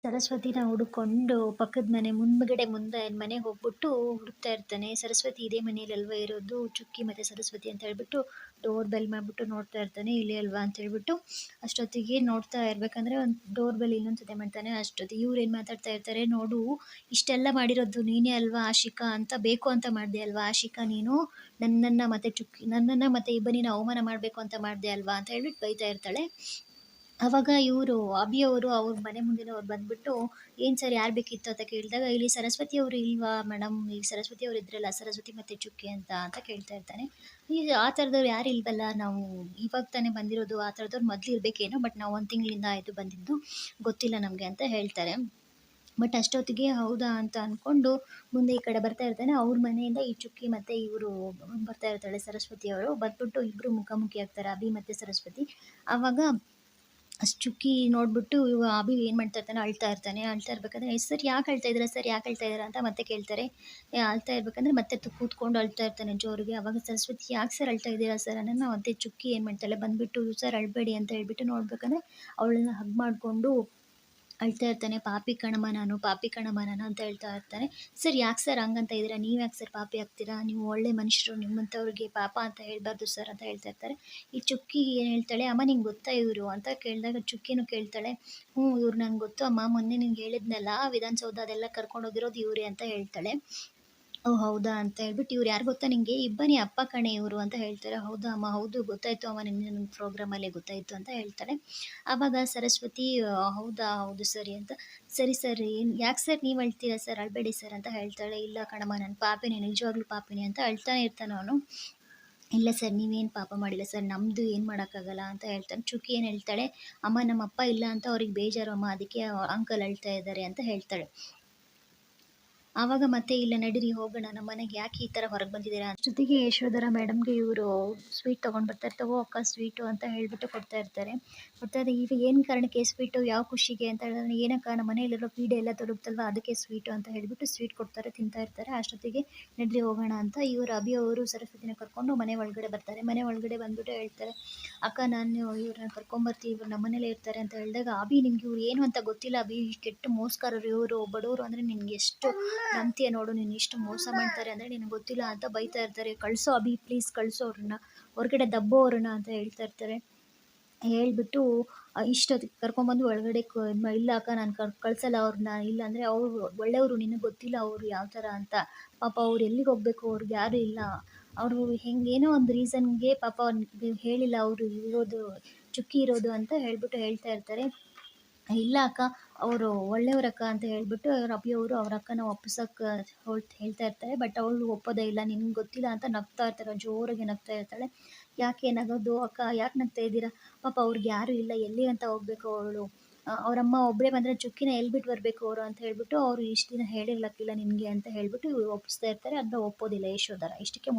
ಸರಸ್ವತಿನ ಹುಡುಕೊಂಡು ಪಕ್ಕದ ಮುಂದೆ ಮನೆಗೆ ಹೋಗ್ಬಿಟ್ಟು ಹುಡುಕ್ತಾ ಇರ್ತಾನೆ. ಸರಸ್ವತಿ ಇದೇ ಮನೆಯಲ್ಲಲ್ವಾ ಇರೋದು, ಚುಕ್ಕಿ ಮತ್ತು ಸರಸ್ವತಿ ಅಂತ ಹೇಳ್ಬಿಟ್ಟು ಡೋರ್ ಬೆಲ್ ಮಾಡಿಬಿಟ್ಟು ನೋಡ್ತಾ ಇರ್ತಾನೆ, ಇಲ್ಲೇ ಅಲ್ವಾ ಅಂತ ಹೇಳ್ಬಿಟ್ಟು. ಅಷ್ಟೊತ್ತಿಗೆ ನೋಡ್ತಾ ಇರ್ಬೇಕಂದ್ರೆ ಒಂದು ಡೋರ್ ಬೆಲ್ ಇನ್ನೊಂದು ಸತಿ ಮಾಡ್ತಾನೆ. ಅಷ್ಟೊತ್ತಿಗೆ ಇವ್ರೇನು ಮಾತಾಡ್ತಾ ಇರ್ತಾರೆ, ನೋಡು ಇಷ್ಟೆಲ್ಲ ಮಾಡಿರೋದು ನೀನೇ ಅಲ್ವಾ ಆಶಿಕಾ ಅಂತ, ಬೇಕು ಅಂತ ಮಾಡಿದೆ ಅಲ್ವಾ ಆಶಿಕಾ ನೀನು, ನನ್ನನ್ನು ಮತ್ತು ಇಬ್ಬನಿನ ಅವಮಾನ ಮಾಡಬೇಕು ಅಂತ ಮಾಡಿದೆ ಅಲ್ವಾ ಅಂತ ಹೇಳ್ಬಿಟ್ಟು ಬೈತಾ ಇರ್ತಾಳೆ. ಅವಾಗ ಇವರು ಅಭಿಯವರು ಅವ್ರ ಮನೆ ಮುಂದೆನವ್ರು ಬಂದ್ಬಿಟ್ಟು, ಏನು ಸರ್ ಯಾರು ಬೇಕಿತ್ತು ಅಂತ ಕೇಳಿದಾಗ, ಇಲ್ಲಿ ಸರಸ್ವತಿ ಅವರು ಇಲ್ವಾ ಮೇಡಮ್, ಈಗ ಸರಸ್ವತಿ ಅವರು ಇದ್ರಲ್ಲ, ಸರಸ್ವತಿ ಮತ್ತು ಚುಕ್ಕಿ ಅಂತ ಕೇಳ್ತಾ ಇರ್ತಾನೆ. ಈಗ ಆ ಥರದವ್ರು ಯಾರು ಇಲ್ವಲ್ಲ, ನಾವು ಇವಾಗ ತಾನೇ ಬಂದಿರೋದು, ಆ ಥರದವ್ರು ಮೊದಲು ಇರಬೇಕೇನೋ, ಬಟ್ ನಾವು 1 ತಿಂಗಳಿಂದ ಆಯಿತು ಬಂದಿದ್ದು, ಗೊತ್ತಿಲ್ಲ ನಮಗೆ ಅಂತ ಹೇಳ್ತಾರೆ. ಬಟ್ ಅಷ್ಟೊತ್ತಿಗೆ ಹೌದಾ ಅಂತ ಅಂದ್ಕೊಂಡು ಮುಂದೆ ಈ ಕಡೆ ಬರ್ತಾ ಇರ್ತಾನೆ. ಅವ್ರ ಮನೆಯಿಂದ ಈ ಚುಕ್ಕಿ ಮತ್ತು ಇವರು ಬರ್ತಾ ಇರ್ತಾಳೆ, ಸರಸ್ವತಿ ಅವರು ಬಂದ್ಬಿಟ್ಟು ಇಬ್ಬರು ಮುಖಾಮುಖಿ ಆಗ್ತಾರೆ, ಅಭಿ ಮತ್ತು ಸರಸ್ವತಿ. ಆವಾಗ ಅಷ್ಟು ಚುಕ್ಕಿ ನೋಡ್ಬಿಟ್ಟು ಅಭಿ ಏನು ಮಾಡ್ತಾ ಇರ್ತಾನೆ, ಅಳ್ತಾ ಇರ್ಬೇಕಾದ್ರೆ, ಸರ್ ಯಾಕೆ ಅಳ್ತಾ ಇದ್ದೀರಾ ಸರ್, ಯಾಕೆ ಅಳ್ತಾ ಇದ್ದೀರಾ ಅಂತ ಮತ್ತೆ ಕೇಳ್ತಾರೆ. ಅಳ್ತಾ ಇರ್ಬೇಕಂದ್ರೆ ಮತ್ತೆ ಕೂತ್ಕೊಂಡು ಅಳ್ತಾ ಇರ್ತಾನೆ ಜೋರಿಗೆ. ಅವಾಗ ಸರಸ್ವತಿ ಯಾಕೆ ಸರ್ ಅಳ್ತಾ ಇದ್ದೀರಾ ಸರ್ ಅನ್ನೋದನ್ನ ಮತ್ತೆ ಚುಕ್ಕಿ ಏನು ಮಾಡ್ತಾಳೆ, ಬಂದ್ಬಿಟ್ಟು ಸರ್ ಅಳ್ಬೇಡಿ ಅಂತ ಹೇಳ್ಬಿಟ್ಟು ನೋಡ್ಬೇಕಂದ್ರೆ ಅವಳನ್ನ ಹಗ್ ಮಾಡಿಕೊಂಡು ಅಳ್ತಾ ಇರ್ತಾನೆ. ಪಾಪಿ ಕಣಮ್ಮ ನಾನು ಅಂತ ಹೇಳ್ತಾ ಇರ್ತಾನೆ. ಸರ್ ಯಾಕೆ ಸರ್ ಹಂಗಂತ ಇದ್ದೀರಾ, ನೀವು ಯಾಕೆ ಸರ್ ಪಾಪಿ ಆಗ್ತೀರಾ, ನೀವು ಒಳ್ಳೆ ಮನುಷ್ಯರು, ನಿಮ್ಮಂಥವ್ರಿಗೆ ಪಾಪ ಅಂತ ಹೇಳ್ಬಾರ್ದು ಸರ್ ಅಂತ ಹೇಳ್ತಾ ಇರ್ತಾರೆ. ಈ ಚುಕ್ಕಿ ಏನು ಹೇಳ್ತಾಳೆ, ಅಮ್ಮ ನಿಂಗೆ ಗೊತ್ತಾ ಇವರು ಅಂತ ಕೇಳಿದಾಗ ಚುಕ್ಕಿನೂ ಕೇಳ್ತಾಳೆ, ಇವ್ರು ನಂಗೆ ಗೊತ್ತು ಅಮ್ಮ, ಮೊನ್ನೆ ನಿಂಗೆ ಹೇಳಿದ್ನಲ್ಲ ವಿಧಾನಸೌಧ ಅದೆಲ್ಲ ಕರ್ಕೊಂಡೋಗಿರೋದು ಇವರೇ ಅಂತ ಹೇಳ್ತಾಳೆ. ಓಹ್ ಹೌದಾ ಅಂತ ಹೇಳ್ಬಿಟ್ಟು, ಇವ್ರು ಯಾರು ಗೊತ್ತಾ ನಿಂಗೆ, ಇಬ್ಬನಿ ಅಪ್ಪ ಕಣೆ ಇವರು ಅಂತ ಹೇಳ್ತಾರೆ. ಹೌದಾ ಅಮ್ಮ, ಹೌದು ಗೊತ್ತಾಯಿತು ಅಮ್ಮ, ನಿನ್ನೆ ಪ್ರೋಗ್ರಾಮಲ್ಲೇ ಗೊತ್ತಾಯಿತು ಅಂತ ಹೇಳ್ತಾಳೆ. ಆವಾಗ ಸರಸ್ವತಿ ಹೌದಾ, ಹೌದು ಸರಿ ಅಂತ, ಸರಿ ಸರ್ ಏನು ಯಾಕೆ ಸರ್ ನೀವು ಅಳ್ತೀರಾ ಸರ್, ಅಳಬೇಡಿ ಸರ್ ಅಂತ ಹೇಳ್ತಾಳೆ. ಇಲ್ಲ ಕಣಮ್ಮ ನಾನು ಪಾಪಿನೇ, ನಿಜವಾಗ್ಲೂ ಪಾಪಿನೇ ಅಂತ ಅಳ್ತಾನೆ ಇರ್ತಾನೆ ಅವನು. ಇಲ್ಲ ಸರ್ ನೀವೇನು ಪಾಪ ಮಾಡಿಲ್ಲ ಸರ್, ನಮ್ಮದು ಏನು ಮಾಡೋಕ್ಕಾಗಲ್ಲ ಅಂತ ಹೇಳ್ತಾನೆ. ಚುಕ್ಕಿ ಏನು ಹೇಳ್ತಾಳೆ, ಅಮ್ಮ ನಮ್ಮ ಅಪ್ಪ ಇಲ್ಲ ಅಂತ ಅವ್ರಿಗೆ ಬೇಜಾರು ಅಮ್ಮ, ಅದಕ್ಕೆ ಅಂಕಲ್ ಅಳ್ತಾ ಇದ್ದಾರೆ ಅಂತ ಹೇಳ್ತಾಳೆ. ಆವಾಗ ಮತ್ತೆ ಇಲ್ಲ ನಡೀರಿ ಹೋಗೋಣ ನಮ್ಮ ಮನೆಗೆ, ಯಾಕೆ ಈ ಥರ ಹೊರಗೆ ಬಂದಿದ್ದೀರಾ. ಜೊತೆಗೆ ಯಶೋಧರ ಮೇಡಮ್ಗೆ ಇವರು ಸ್ವೀಟ್ ತೊಗೊಂಡು ಬರ್ತಾರೆ. ತಗೋ ಅಕ್ಕ ಸ್ವೀಟು ಅಂತ ಹೇಳ್ಬಿಟ್ಟು ಕೊಡ್ತಾ ಇರ್ತಾರೆ. ಈಗ ಏನು ಕಾರಣಕ್ಕೆ ಸ್ವೀಟು, ಯಾವ ಖುಷಿಗೆ ಅಂತ ಹೇಳಿದ್ರೆ, ಏನಕ್ಕ ನಮ್ಮ ಮನೆಯಲ್ಲಿರೋ ಪೀಡೆ ಎಲ್ಲ ತೊಲಗ್ತಲ್ವ ಅದಕ್ಕೆ ಸ್ವೀಟು ಅಂತ ಹೇಳಿಬಿಟ್ಟು ಸ್ವೀಟ್ ಕೊಡ್ತಾರೆ, ತಿಂತಾ ಇರ್ತಾರೆ. ಅಷ್ಟೊತ್ತಿಗೆ ನಡ್ರಿ ಹೋಗೋಣ ಅಂತ ಇವರು ಅಭಿ ಅವರು ಸರಸ್ವತಿನ ಕರ್ಕೊಂಡು ಮನೆ ಒಳಗಡೆ ಬರ್ತಾರೆ. ಮನೆ ಒಳಗಡೆ ಬಂದ್ಬಿಟ್ಟು ಹೇಳ್ತಾರೆ, ಅಕ್ಕ ನಾನು ಇವ್ರನ್ನ ಕರ್ಕೊಂಬರ್ತೀವಿ, ಇವ್ರು ನಮ್ಮ ಮನೇಲೇ ಇರ್ತಾರೆ ಅಂತ ಹೇಳಿದಾಗ, ಅಭಿ ನಿಮ್ಗೆ ಇವ್ರು ಏನು ಅಂತ ಗೊತ್ತಿಲ್ಲ ಅಭಿ, ಕೆಟ್ಟ ಮೋಸಗಾರರು ಇವರು, ಬಡವರು ಅಂದರೆ ನಿನ್ಗೆ ಎಷ್ಟು ನಂಬ್ತೀಯ ನೋಡು, ನೀನು ಎಷ್ಟು ಮೋಸ ಮಾಡ್ತಾರೆ ಅಂದರೆ ನಿನಗೆ ಗೊತ್ತಿಲ್ಲ ಅಂತ ಬೈತಾ ಇರ್ತಾರೆ. ಕಳಿಸೋ ಅಭಿ ಪ್ಲೀಸ್ ಕಳಿಸೋ ಅವ್ರನ್ನ, ಹೊರಗಡೆ ದಬ್ಬೋ ಅವ್ರನ್ನ ಅಂತ ಹೇಳ್ತಾ ಇರ್ತಾರೆ. ಹೇಳ್ಬಿಟ್ಟು ಇಷ್ಟೊತ್ತಿಗೆ ಕರ್ಕೊಂಬಂದು ಒಳಗಡೆ ಇಲ್ಲ ಅಕ್ಕ ನಾನು ಕಳ್ಸಲ್ಲ ಅವ್ರನ್ನ, ಇಲ್ಲಾಂದರೆ ಅವರು ಒಳ್ಳೆಯವರು, ನಿನಗೆ ಗೊತ್ತಿಲ್ಲ ಅವರು ಯಾವ ಥರ ಅಂತ, ಪಾಪ ಅವ್ರು ಎಲ್ಲಿಗೆ ಹೋಗ್ಬೇಕು, ಅವ್ರಿಗೆ ಯಾರೂ ಇಲ್ಲ, ಅವರು ಏನೋ ಒಂದು ರೀಸನ್ಗೆ ಪಾಪ ಹೇಳಿಲ್ಲ ಅವರು ಇರೋದು, ಚುಕ್ಕಿ ಇರೋದು ಅಂತ ಹೇಳ್ಬಿಟ್ಟು ಹೇಳ್ತಾ ಇರ್ತಾರೆ. ಇಲ್ಲ ಅಕ್ಕ ಅವರು ಒಳ್ಳೆಯವರಕ್ಕ ಅಂತ ಹೇಳ್ಬಿಟ್ಟು ಅಭಿಯವರು ಅವ್ರ ಅಕ್ಕನ ಒಪ್ಪಿಸೋಕ್ಕೆ ಹೇಳ್ತಾ ಇರ್ತಾರೆ. ಬಟ್ ಅವಳು ಒಪ್ಪೋದೇ ಇಲ್ಲ, ನಿನ್ಗೆ ಗೊತ್ತಿಲ್ಲ ಅಂತ ನಗ್ತಾ ಇರ್ತಾರೆ, ಜೋರಾಗಿ ನಗ್ತಾ ಇರ್ತಾಳೆ. ಯಾಕೆ ನಗೋದು ಅಕ್ಕ, ಯಾಕೆ ನಗ್ತಾ ಇದ್ದೀರಾ, ಪಾಪ ಅವ್ರಿಗೆ ಯಾರೂ ಇಲ್ಲ, ಎಲ್ಲಿ ಅಂತ ಹೋಗ್ಬೇಕು ಅವಳು, ಅವರಮ್ಮ ಒಬ್ಬರೇ ಬಂದರೆ ಚುಕ್ಕಿನ ಎಲ್ಲಿ ಬಿಟ್ಟು ಬರಬೇಕು ಅವರು ಅಂತ ಹೇಳ್ಬಿಟ್ಟು, ಅವರು ಇಷ್ಟು ದಿನ ಹೇಳಿರ್ಲಕ್ಕಿಲ್ಲ ನಿನಗೆ ಅಂತ ಹೇಳ್ಬಿಟ್ಟು ಒಪ್ಪಿಸ್ತಾ ಇರ್ತಾರೆ. ಅದನ್ನ ಒಪ್ಪೋದಿಲ್ಲ ಯಶೋಧರ. ಇಷ್ಟಕ್ಕೆ